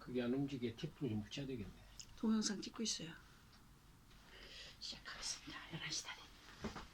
그게 안 움직이게 테이프를 좀 붙여야 되겠네. 동영상 찍고 있어요. 시작하겠습니다. 11시 다 됐네.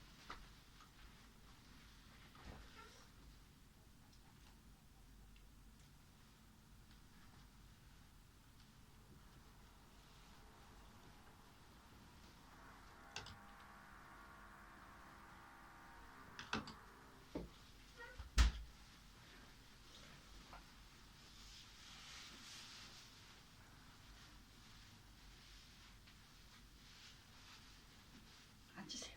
앉으세요.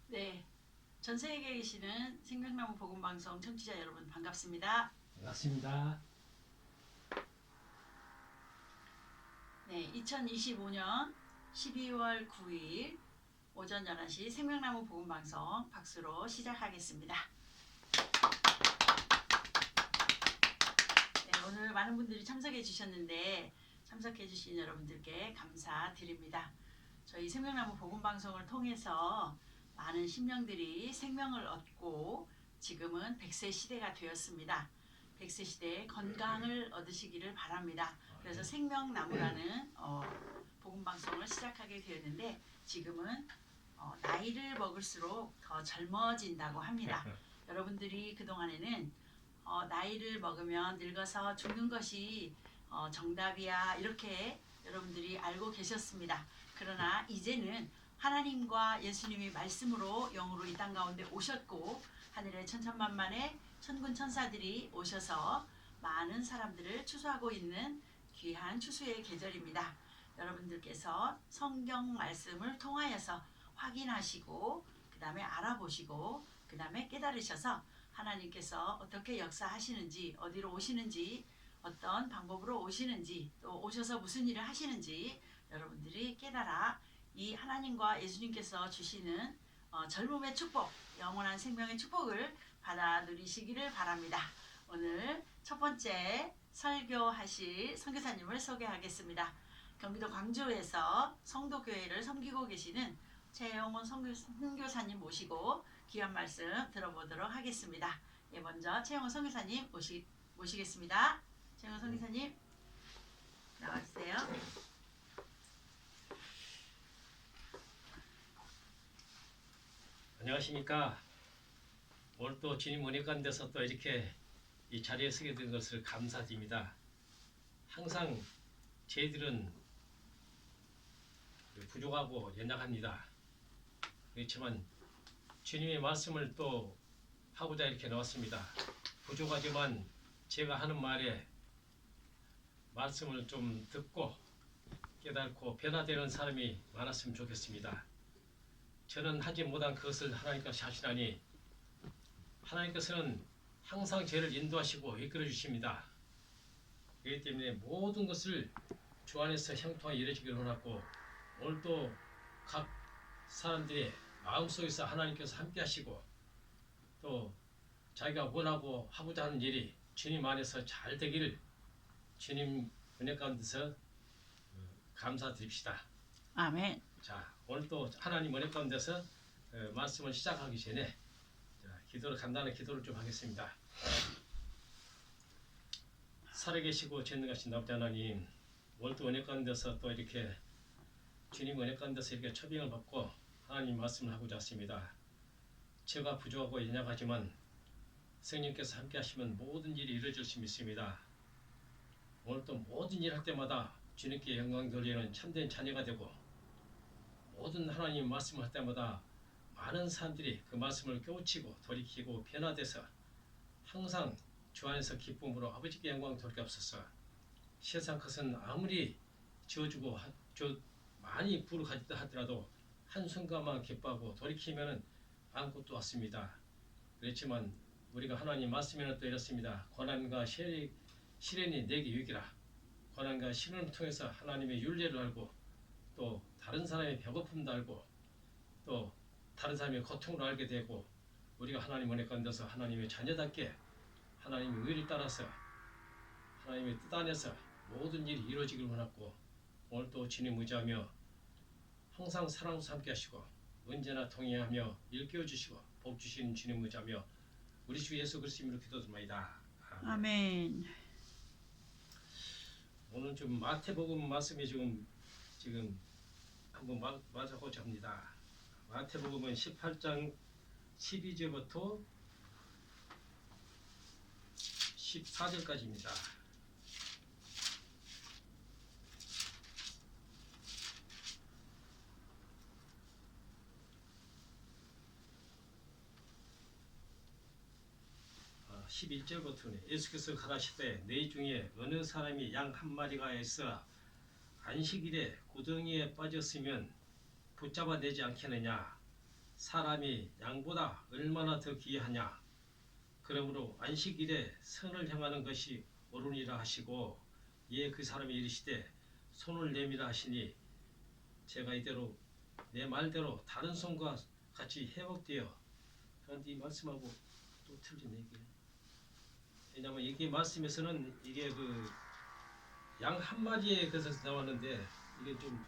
네, 전 세계에 계시는 생명나무 복음방송 청취자 여러분 반갑습니다. 반갑습니다. 네, 2025년 12월 9일 오전 11시 생명나무 복음방송 박수로 시작하겠습니다. 네, 오늘 많은 분들이 참석해 주셨는데 참석해 주신 여러분들께 감사드립니다. 저희 생명나무 복음방송을 통해서 많은 심령들이 생명을 얻고 지금은 100세 시대가 되었습니다. 100세 시대에 건강을 얻으시기를 바랍니다. 그래서 생명나무라는 복음방송을 시작하게 되었는데 지금은 나이를 먹을수록 더 젊어진다고 합니다. 여러분들이 그동안에는 나이를 먹으면 늙어서 죽는 것이 정답이야 이렇게 여러분들이 알고 계셨습니다. 그러나 이제는 하나님과 예수님이 말씀으로 영으로 이 땅 가운데 오셨고 하늘의 천천만만의 천군 천사들이 오셔서 많은 사람들을 추수하고 있는 귀한 추수의 계절입니다. 여러분들께서 성경 말씀을 통하여서 확인하시고 그 다음에 알아보시고 그 다음에 깨달으셔서 하나님께서 어떻게 역사하시는지 어디로 오시는지 어떤 방법으로 오시는지 또 오셔서 무슨 일을 하시는지 여러분들이 깨달아 이 하나님과 예수님께서 주시는 젊음의 축복, 영원한 생명의 축복을 받아 누리시기를 바랍니다. 오늘 첫 번째 설교하실 선교사님을 소개하겠습니다. 경기도 광주에서 성도교회를 섬기고 계시는 최영원 선교사님 모시고 귀한 말씀 들어보도록 하겠습니다. 예, 먼저 최영원 선교사님 모시겠습니다. 최영원 선교사님 나와주세요. 안녕하십니까. 오늘 또 주님 은혜 가운데서 또 이렇게 이 자리에 서게 된 것을 감사드립니다. 항상 저희들은 부족하고 연약합니다. 그렇지만 주님의 말씀을 또 하고자 이렇게 나왔습니다. 부족하지만 제가 하는 말에 말씀을 좀 듣고 깨닫고 변화되는 사람이 많았으면 좋겠습니다. 저는 하지 못한 그것을 하나님께서 하시나니 하나님께서는 항상 저를 인도하시고 이끌어 주십니다. 그렇기 때문에 모든 것을 주 안에서 형통하게 이루어지기를 원하고 오늘도 각 사람들의 마음속에서 하나님께서 함께 하시고 또 자기가 원하고 하고자 하는 일이 주님 안에서 잘 되기를 주님 은혜 가운데서 감사드립시다. 아멘. 자, 오늘 또 하나님 은혜 가운데서 말씀을 시작하기 전에 간단한 기도를 좀 하겠습니다. 살아계시고 전능하신 아버지 하나님, 오늘 또 은혜 가운데서 또 이렇게 주님 은혜 가운데서 이렇게 초빙을 받고 하나님 말씀을 하고자 왔습니다. 제가 부족하고 연약하지만 성령께서 함께 하시면 모든 일이 이루어질 수 믿습니다. 오늘 또 모든 일 할 때마다 주님께 영광 돌리는 참된 자녀가 되고 모든 하나님 말씀할 때마다 많은 사람들이 그 말씀을 깨우치고 돌이키고 변화돼서 항상 주 안에서 기쁨으로 아버지께 영광 돌리옵소서. 세상 것은 아무리 지어주고 많이 부를 가졌다 하더라도 한순간만 기뻐하고 돌이키면은 아무것도 없습니다. 그렇지만 우리가 하나님 말씀에는 또 이렇습니다. 고난과 시련이 내게 유익이라. 고난과 시련을 통해서 하나님의 윤례를 알고 또 다른 사람의 배고픔도 알고 또 다른 사람의 고통을 알게 되고 우리가 하나님 은혜 가운데서 하나님의 자녀답게 하나님의 의를 따라서 하나님의 뜻 안에서 모든 일이 이루어지길 원하고 오늘 또 주님 의지하며 항상 사랑으로 함께 하시고 언제나 동행하며 일깨워 주시고 복 주시는 주님 의지하며 우리 주 예수 그리스도 이름으로 기도드립니다. 아멘. 오늘 좀 마태복음 말씀이 지금 한번 맞아보자 합니다. 마태복음은 18장 12절부터 14절까지입니다. 아, 11절부터는 예수께서 가라시되 너희 중에 어느 사람이 양 한 마리가 있어 안식일에 구덩이에 빠졌으면 붙잡아내지 않겠느냐. 사람이 양보다 얼마나 더 귀하냐. 그러므로 안식일에 선을 행하는 것이 옳으니라 하시고 이에 그 사람이 이르시되 손을 내밀라 하시니 제가 이대로 내 말대로 다른 손과 같이 회복되어. 그런데 이 말씀하고 또 틀리네 이게. 왜냐하면 이게 말씀에서는 이게 그 양 한 마리에 그래서 나왔는데 이게 좀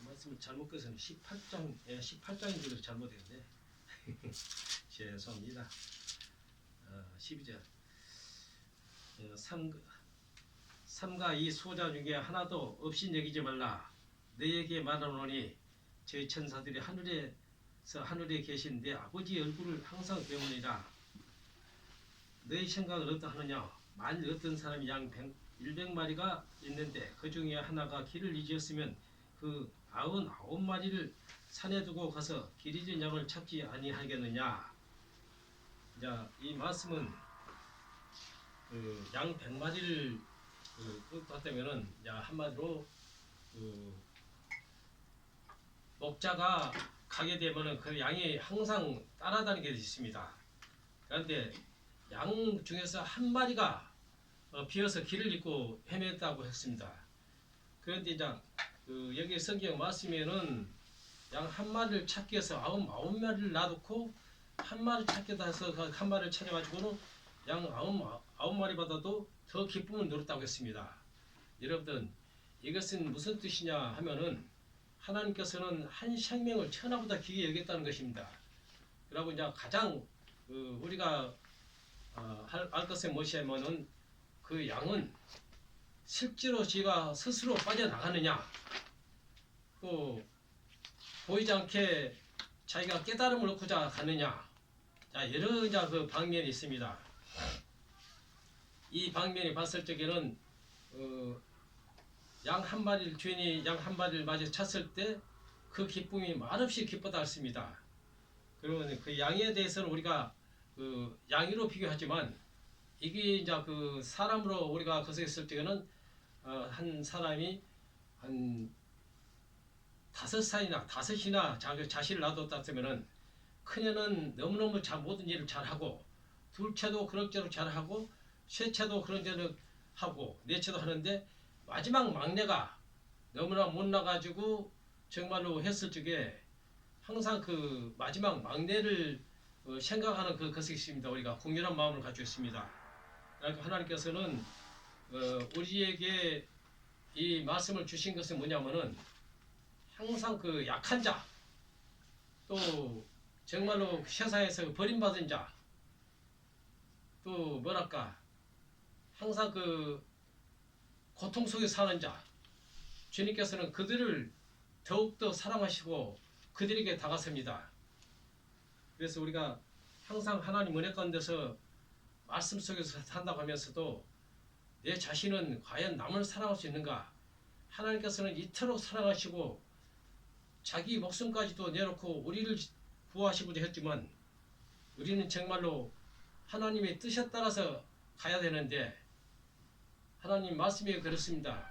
말씀을 잘못 꺼서 18장인 줄 잘못했네. 죄송합니다. 12절 삼가 이 소자 중에 하나도 없이 여기지 말라. 너에게 말하노니 저희 천사들이 하늘에 계신 내 아버지의 얼굴을 항상 배우니라. 너희 생각을 어떠하느냐. 만일 어떤 사람이 양 100마리가 있는데 그 중에 하나가 길을 잊었으면 그 99마리를 산에 두고 가서 길 잊은 양을 찾지 아니하겠느냐. 자, 이 말씀은 양 100마리를 뜻하면은 한마디로 목자가 가게 되면은 그 양이 항상 따라다니게 되어 있습니다. 그런데 양 중에서 한 마리가 비어서 길을 잃고 헤맸다고 했습니다. 그런데 이제 여기 성경 말씀에는 양 한 마리를 찾기 위해서 99마리를 놔두고 한 마리 찾기 위해서 한 마리를 찾아가지고는 양 99마리보다도 더 기쁨을 누렸다고 했습니다. 여러분들 이것은 무슨 뜻이냐 하면은 하나님께서는 한 생명을 천하보다 귀히 여겼다는 것입니다. 그리고 이제 가장 우리가 알 것은 무엇이냐면은 그 양은 실제로 지가 스스로 빠져나가느냐 또 보이지 않게 자기가 깨달음을 얻고자 가느냐. 자, 여러 이제 그 방면이 있습니다. 이 방면이 봤을 적에는 양 한 마리를 주인이 양 한 마리를 맞아 찼을 때 그 기쁨이 말없이 기쁘다 했습니다. 그러면 그 양에 대해서는 우리가 양으로 비교하지만 이게 이제 그 사람으로 우리가 거스했을 때는 한 사람이 한 다섯이나 자식을 놔뒀다 하면은 큰애는 너무너무 모든 일을 잘하고 둘째도 그럭저럭 잘하고 셋째도 그런 대로 하고 넷째도 하는데 마지막 막내가 너무나 못나가지고 정말로 했을 적에 항상 그 마지막 막내를 생각하는 것이 있습니다. 우리가 공연한 마음을 가지고 있습니다. 그러니까 하나님께서는 우리에게 이 말씀을 주신 것은 뭐냐면은 항상 그 약한 자, 또 정말로 세상에서 버림받은 자, 또 뭐랄까 항상 그 고통 속에 사는 자, 주님께서는 그들을 더욱더 사랑하시고 그들에게 다가섭니다. 그래서 우리가 항상 하나님 은혜 가운데서 말씀 속에서 산다고 하면서도 내 자신은 과연 남을 사랑할 수 있는가? 하나님께서는 이토록 사랑하시고 자기 목숨까지도 내놓고 우리를 구하시고자 했지만 우리는 정말로 하나님의 뜻에 따라서 가야 되는데 하나님 말씀이 그렇습니다.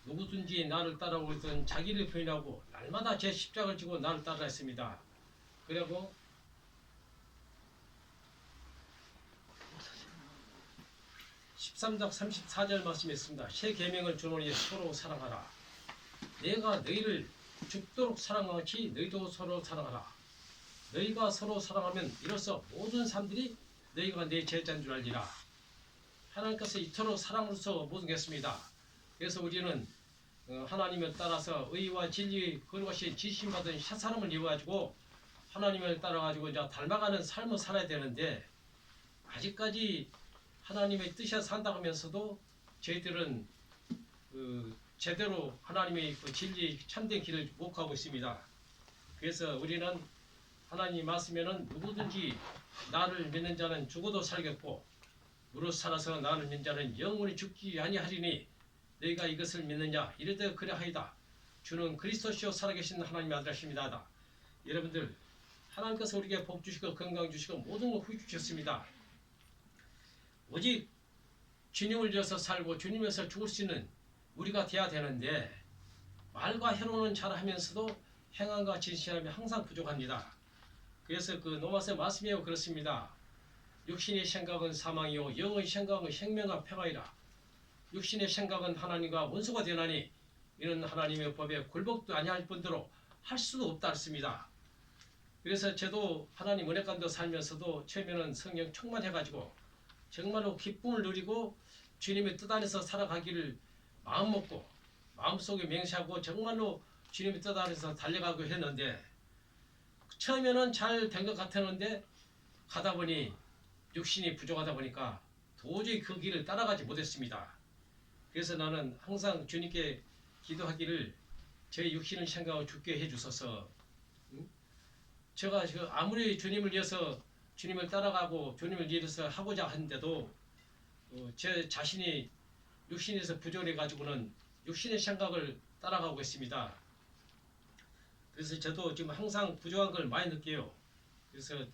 누구든지 나를 따라오거든 자기를 부인하고 날마다 제 십자가를 지고 나를 따라했습니다. 그리고 13장 34절 말씀했습니다. 새 계명을 주노니 서로 사랑하라. 내가 너희를 죽도록 사랑하지 너희도 서로 사랑하라. 너희가 서로 사랑하면 이로써 모든 사람들이 너희가 내 제자인 줄 알리라. 하나님께서 이토록 사랑으로서 모든 게 했습니다. 그래서 우리는 하나님을 따라서 의와 진리 그것이 지심받은 사람을 이루어가지고 하나님을 따라가지고 이제 닮아가는 삶을 살아야 되는데 아직까지 하나님의 뜻에 산다고 하면서도 저희들은 제대로 하나님의 그 진리 참된 길을 못 가고 있습니다. 그래서 우리는 하나님 말씀에는 누구든지 나를 믿는 자는 죽어도 살겠고 무릇 살아서 나를 믿는 자는 영원히 죽지 아니하리니 너희가 이것을 믿느냐 이르되 그리하이다. 주는 그리스도시요 살아계신 하나님의 아들이십니다. 여러분들 하나님께서 우리에게 복 주시고 건강 주시고 모든 걸 후히 주셨습니다. 오직 주님을 위해서 살고 주님에서 죽을 수 있는 우리가 돼야 되는데 말과 혀로는 잘하면서도 행함과 진실함이 항상 부족합니다. 그래서 그 로마서 말씀이요 그렇습니다. 육신의 생각은 사망이요 영의 생각은 생명과 평화이라. 육신의 생각은 하나님과 원수가 되나니 이는 하나님의 법에 굴복도 아니할 뿐더러 할 수도 없다 했습니다. 그래서 저도 하나님 은혜 가운데 살면서도 처음에는 성령 충만해가지고 정말로 기쁨을 누리고 주님의 뜻 안에서 살아가기를 마음먹고 마음속에 맹세하고 정말로 주님의 뜻 안에서 달려가고 했는데 처음에는 잘 된 것 같았는데 가다 보니 육신이 부족하다 보니까 도저히 그 길을 따라가지 못했습니다. 그래서 나는 항상 주님께 기도하기를 제 육신을 생각하고 죽게 해주소서. 제가 아무리 주님을 위해서 주님을 따라가고 주님을 위해서 하고자 하는데도 제 자신이 육신에서 부족해 가지고는 육신의 생각을 따라가고 있습니다. 그래서 저도 지금 항상 부족한 걸 많이 느껴요. 그래서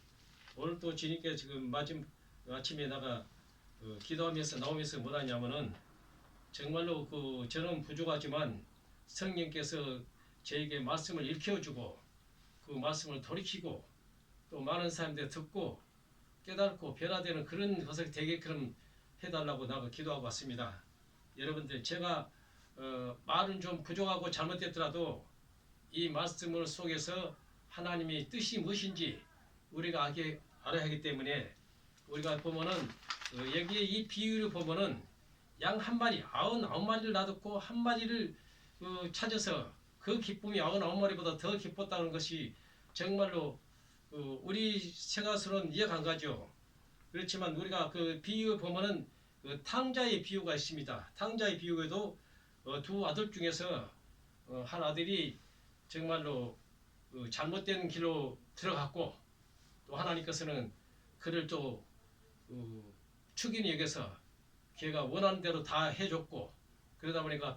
오늘 또 주님께 지금 아침에 나가 기도하면서 나오면서 뭐라냐면은 정말로 저는 부족하지만 성령께서 저에게 말씀을 일깨워주고 그 말씀을 돌이키고 또 많은 사람들이 듣고 깨닫고 변화되는 그런 것을 되게끔 해달라고 나가 기도하고 왔습니다. 여러분들 제가 말은 좀 부족하고 잘못됐더라도 이 말씀을 속에서 하나님의 뜻이 무엇인지 우리가 알아야 하기 때문에 우리가 보면은 여기에 이 비유를 보면은 양 한 마리 99마리를 놔두고 한 마리를 찾아서 그 기쁨이 99마리보다 더 기뻤다는 것이 정말로 우리 생각으로는 이해가 안 가죠. 그렇지만 우리가 그 비유 보면은 그 탕자의 비유가 있습니다. 탕자의 비유에도 두 아들 중에서 한 아들이 정말로 잘못된 길로 들어갔고 또 하나님께서는 그를 또 축인이 여겨서 걔가 원하는 대로 다 해줬고 그러다 보니까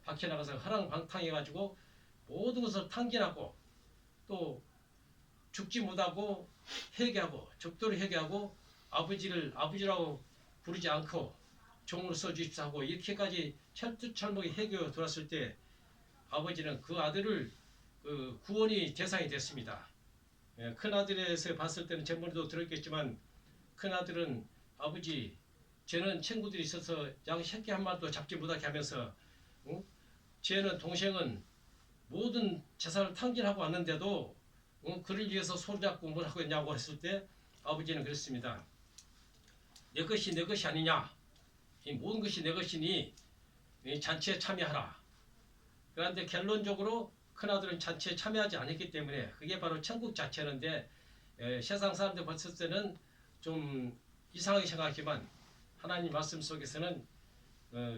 밖에 나가서 허랑방탕해가지고 모든 것을 탕진하고 또 죽지 못하고 회개하고 죽도록 회개하고 아버지라고 부르지 않고 종으로 써주십사 하고 이렇게까지 철두철목이 회개로 돌았을 때 아버지는 그 아들을 구원이 대상이 됐습니다. 큰 아들에서 봤을 때는 전번에도 들었겠지만 큰 아들은 아버지 쟤는 친구들이 있어서 양 새끼 한 마리도 잡지 못하게 하면서 쟤는 동생은 모든 재산을 탕진하고 왔는데도 그를 위해서 손잡고 뭘 하고 있냐고 했을 때 아버지는 그랬습니다. 내 것이 내 것이 아니냐. 이 모든 것이 내 것이니 이 잔치에 참여하라. 그런데 결론적으로 큰아들은 잔치에 참여하지 않았기 때문에 그게 바로 천국 자체인데 세상 사람들 봤을 때는 좀 이상하게 생각하지만 하나님 말씀 속에서는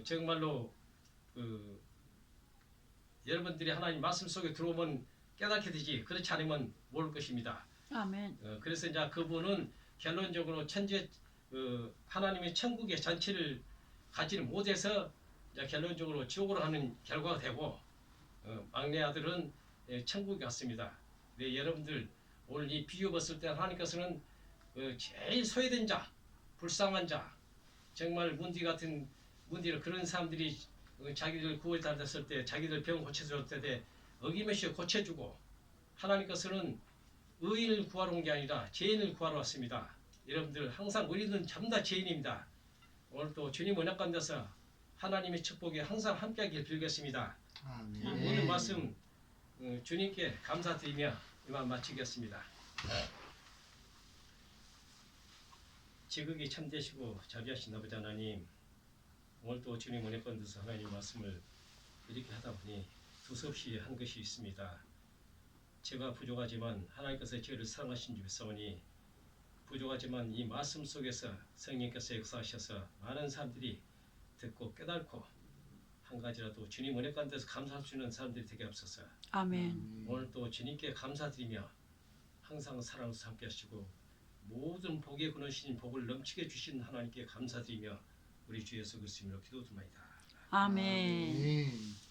정말로 여러분들이 하나님 말씀 속에 들어오면 깨닫게 되지 그렇지 않으면 모를 것입니다. 아멘. 그래서 이제 그분은 결론적으로 천재 하나님의 천국의 잔치를 가지를 못해서 이제 결론적으로 지옥으로 가는 결과가 되고 막내 아들은 천국에 갔습니다. 네, 여러분들 오늘 이 비유 봤을 때 하나님께서는 제일 소외된 자, 불쌍한 자, 정말 문디를 그런 사람들이 자기들 구원을 받았을 때 자기들 병 고쳐줬을 때 어김없이 고쳐주고 하나님께서는 의인을 구하러 온 게 아니라 죄인을 구하러 왔습니다. 여러분들 항상 우리는 전부 다 죄인입니다. 오늘 또 주님 은혜 가운데서 하나님의 축복이 항상 함께하길 빌겠습니다. 오늘 말씀 주님께 감사드리며 이만 마치겠습니다. 지극히 참되시고 자비하신 아버지 하나님, 오늘 또 주님 은혜 가운데서 하나님 말씀을 이렇게 하다 보니 두서없이 한 것이 있습니다. 제가 부족하지만 하나님께서 저를 사랑하신 줄 믿사오니 부족하지만 이 말씀 속에서 성령께서 역사하셔서 많은 사람들이 듣고 깨닫고 한 가지라도 주님 은혜 가운데서 감사할 수 있는 사람들이 되게 없어서 아멘. 오늘 또 주님께 감사드리며 항상 사랑으로서 함께 하시고 모든 복에 근원신 복을 넘치게 주신 하나님께 감사드리며 우리 주 예수 그리스도 이름으로 기도드립니다. 아멘.